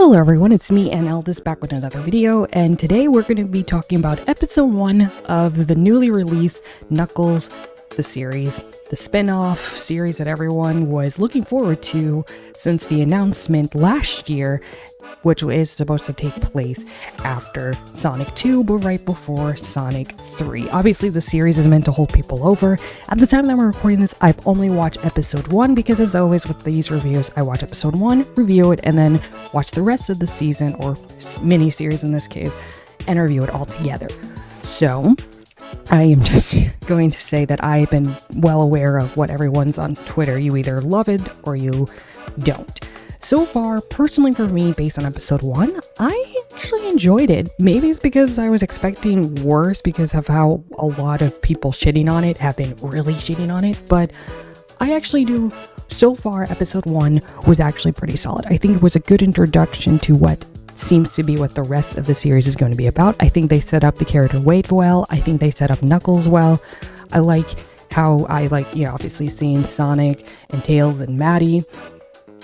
Hello everyone, it's me and Eldest back with another video, and today we're going to be talking about episode 1 of the newly released Knuckles, the series, the spin-off series that everyone was looking forward to since the announcement last year, which is supposed to take place after Sonic 2, but right before Sonic 3. Obviously, the series is meant to hold people over. At the time that we're recording this, I've only watched episode 1 because, as always with these reviews, I watch episode 1, review it, and then watch the rest of the season, or mini-series in this case, and review it all together. So, I am just going to say that I've been well aware of what everyone's on Twitter. You either love it or you don't. So far, personally for me, based on episode 1, I actually enjoyed it. Maybe it's because I was expecting worse because of how a lot of people shitting on it have been really shitting on it, but I actually do. So far, episode 1 was actually pretty solid. I think it was a good introduction to what seems to be what the rest of the series is going to be about. I think they set up the character Wade well. I think they set up Knuckles well. I like how obviously seeing Sonic and Tails and Maddie.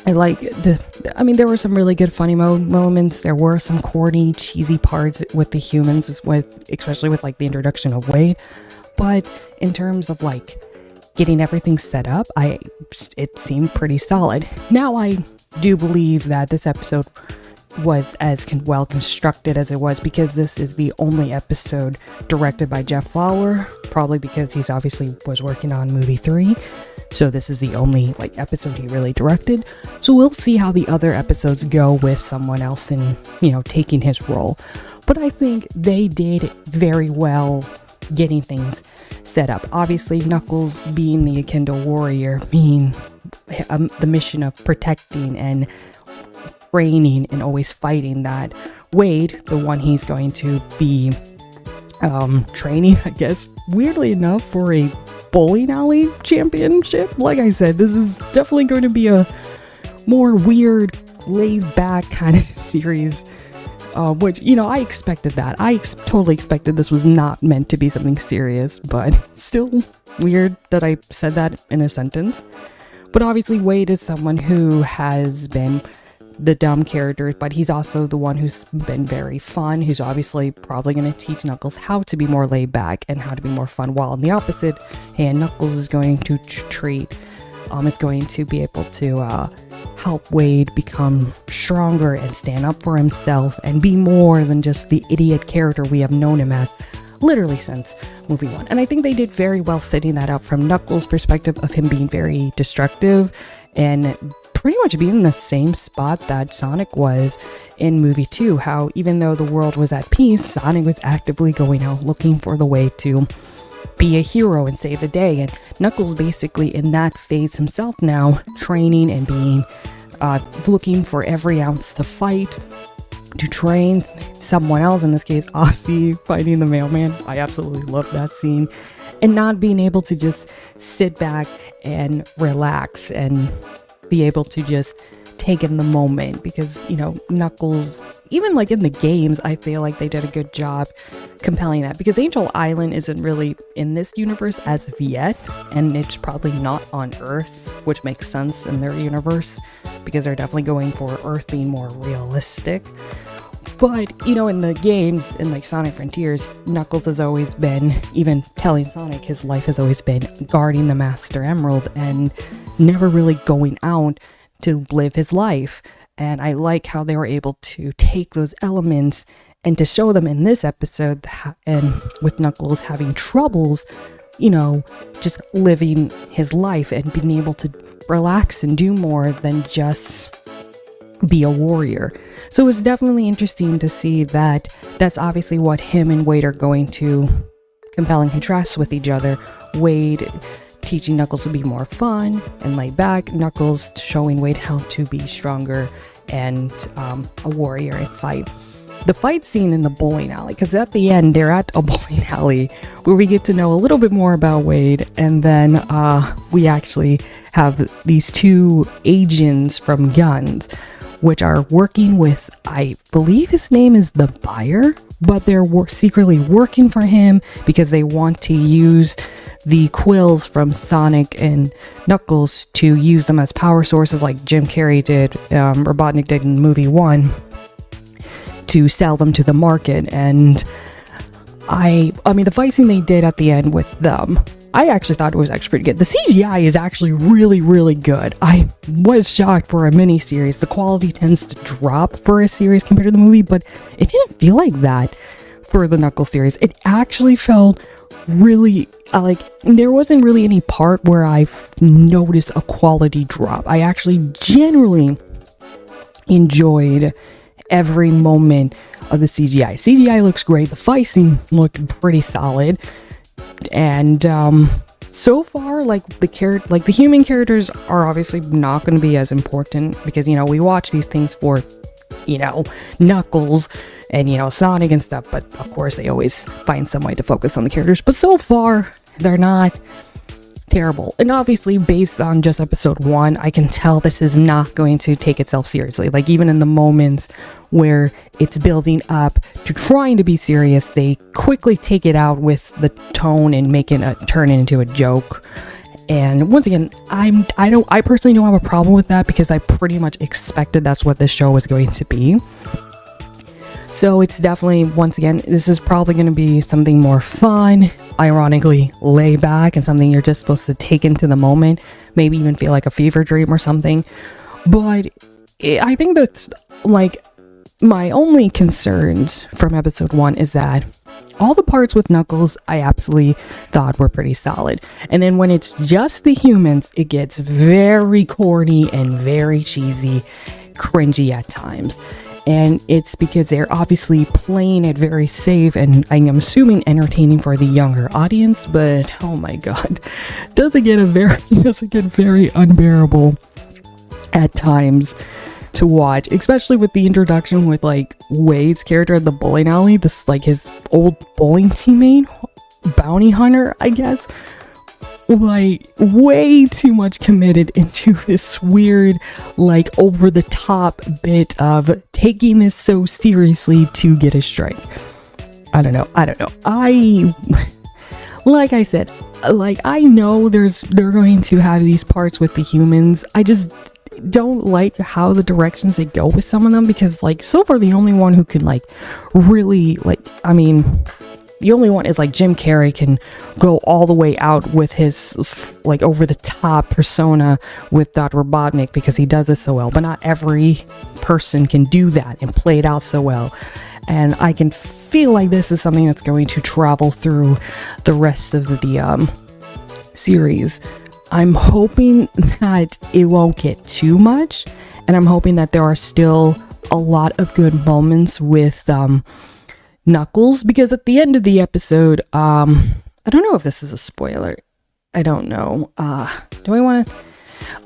There were some really good funny moments. There were some corny, cheesy parts with the humans, especially with the introduction of Wade. But in terms of getting everything set up, it seemed pretty solid. Now I do believe that this episode was as well constructed as it was because this is the only episode directed by Jeff Fowler, probably because he's obviously was working on movie 3. So this is the only episode he really directed. So we'll see how the other episodes go with someone else in, taking his role. But I think they did very well getting things set up. Obviously, Knuckles being the Akendo warrior, being the mission of protecting and training and always fighting that. Wade, the one he's going to be training, I guess, weirdly enough, for a bowling alley championship. Like I said, this is definitely going to be a more weird, laid back kind of series, which, I expected that. I totally expected this was not meant to be something serious, but still weird that I said that in a sentence. But obviously Wade is someone who has been the dumb character, but he's also the one who's been very fun, who's obviously probably going to teach Knuckles how to be more laid back and how to be more fun, while on the opposite hand, Knuckles is going to is going to be able to help Wade become stronger and stand up for himself and be more than just the idiot character we have known him as literally since movie 1. And I think they did very well setting that up from Knuckles' perspective of him being very destructive and pretty much being in the same spot that Sonic was in movie 2, how even though the world was at peace, Sonic was actively going out looking for the way to be a hero and save the day, and Knuckles basically in that phase himself now, training and being looking for every ounce to fight, to train someone else, in this case Ozzy fighting the mailman. I absolutely love that scene, and not being able to just sit back and relax and be able to just take in the moment, because Knuckles, even in the games, I feel like they did a good job compelling that, because Angel Island isn't really in this universe as of yet, and it's probably not on Earth, which makes sense in their universe because they're definitely going for Earth being more realistic. But in the games, in Sonic Frontiers, Knuckles has always been, even telling Sonic, his life has always been guarding the Master Emerald and never really going out to live his life. And I like how they were able to take those elements and to show them in this episode, and with Knuckles having troubles, just living his life and being able to relax and do more than just be a warrior. So it's definitely interesting to see that that's obviously what him and Wade are going to compel and contrast with each other. Wade teaching Knuckles to be more fun and laid back, Knuckles showing Wade how to be stronger and a warrior and fight. The fight scene in the bowling alley, because at the end they're at a bowling alley where we get to know a little bit more about Wade, and then we actually have these two agents from Guns, which are working with, I believe his name is the Buyer, but they're secretly working for him because they want to use the quills from Sonic and Knuckles to use them as power sources like Jim Carrey did, Robotnik did in movie 1, to sell them to the market. And I mean, the fight scene they did at the end with them, I actually thought it was actually pretty good. The CGI is actually really, really good. I was shocked for a mini-series. The quality tends to drop for a series compared to the movie, but it didn't feel like that for the Knuckles series. It actually felt really, like, there wasn't really any part where I noticed a quality drop. I actually generally enjoyed every moment of the CGI. CGI looks great. The fight scene looked pretty solid. And so far, like the human characters are obviously not going to be as important because, you know, we watch these things for, you know, Knuckles and, you know, Sonic and stuff, but of course they always find some way to focus on the characters. But so far, they're not terrible. And obviously, based on just episode 1, I can tell this is not going to take itself seriously. Like, even in the moments where it's building up to trying to be serious, they quickly take it out with the tone and turn it into a joke. And once again, I personally don't have a problem with that because I pretty much expected that's what this show was going to be. So it's definitely, once again, this is probably going to be something more fun, ironically laid back, and something you're just supposed to take into the moment, maybe even feel like a fever dream or something. But I think that's, like, my only concerns from episode 1 is that all the parts with Knuckles I absolutely thought were pretty solid. And then when it's just the humans, it gets very corny and very cheesy, cringy at times. And it's because they're obviously playing it very safe and I'm assuming entertaining for the younger audience, but oh my god, does it get very unbearable at times to watch, especially with the introduction with like Wade's character at the bowling alley, this like his old bowling teammate, bounty hunter, I guess. Like, way too much committed into this weird, like, over-the-top bit of taking this so seriously to get a strike. I don't know. Like I said, like, I know they're going to have these parts with the humans. I just don't like how the directions they go with some of them, because, like, so far the only one who can, like, really, like, I mean, the only one is like Jim Carrey can go all the way out with his like over the top persona with Dr. Robotnik because he does it so well, but not every person can do that and play it out so well. And I can feel like this is something that's going to travel through the rest of the series. I'm hoping that it won't get too much, and I'm hoping that there are still a lot of good moments with Knuckles, because at the end of the episode, I don't know if this is a spoiler. I don't know. Do I want to?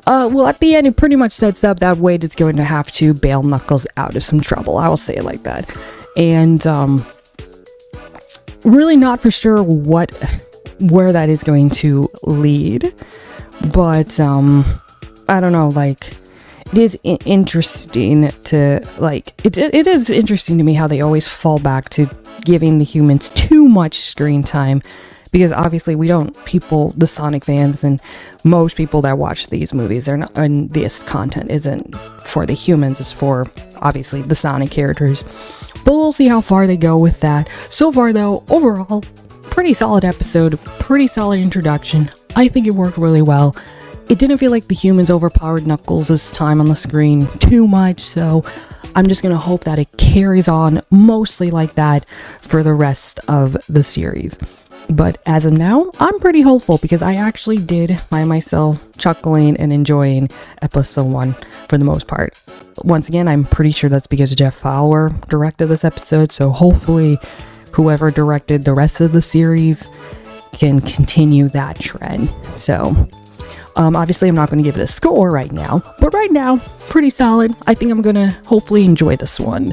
Well, at the end, it pretty much sets up that Wade is going to have to bail Knuckles out of some trouble. I will say it like that. And really not for sure where that is going to lead. But I don't know, like, it is interesting to, like, it is interesting to me how they always fall back to giving the humans too much screen time, because obviously the Sonic fans and most people that watch these movies, they're not, and this content isn't for the humans, it's for obviously the Sonic characters. But we'll see how far they go with that. So far though, overall, pretty solid episode, pretty solid introduction. I think it worked really well. It didn't feel like the humans overpowered Knuckles' time on the screen too much, so I'm just going to hope that it carries on mostly like that for the rest of the series. But as of now, I'm pretty hopeful because I actually did find myself chuckling and enjoying episode 1 for the most part. Once again, I'm pretty sure that's because Jeff Fowler directed this episode, so hopefully whoever directed the rest of the series can continue that trend. So obviously I'm not going to give it a score right now, but right now, pretty solid. I think I'm going to hopefully enjoy this one.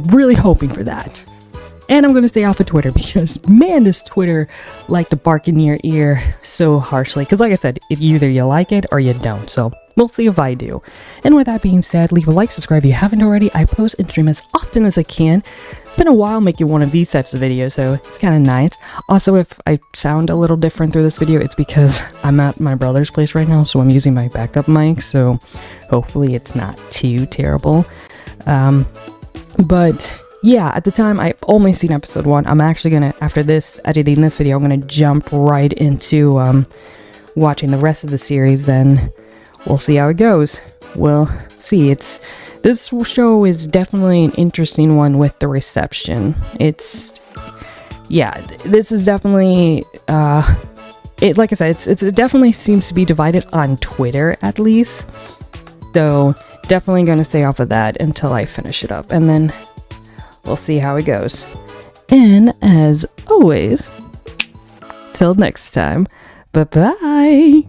Really hoping for that. And I'm going to stay off of Twitter because, man, does Twitter like to bark in your ear so harshly. Because like I said, either you like it or you don't. So we'll see if I do. And with that being said, leave a like, subscribe if you haven't already. I post and stream as often as I can. It's been a while making one of these types of videos, so it's kind of nice. Also, if I sound a little different through this video, it's because I'm at my brother's place right now, so I'm using my backup mic, so hopefully it's not too terrible. But yeah, at the time I've only seen episode 1. I'm actually gonna, after this, editing this video, I'm gonna jump right into watching the rest of the series, and we'll see how it goes. We'll see. This show is definitely an interesting one with the reception. This is definitely like I said, it definitely seems to be divided on Twitter, at least. So definitely gonna stay off of that until I finish it up, and then we'll see how it goes. And as always, till next time, bye-bye.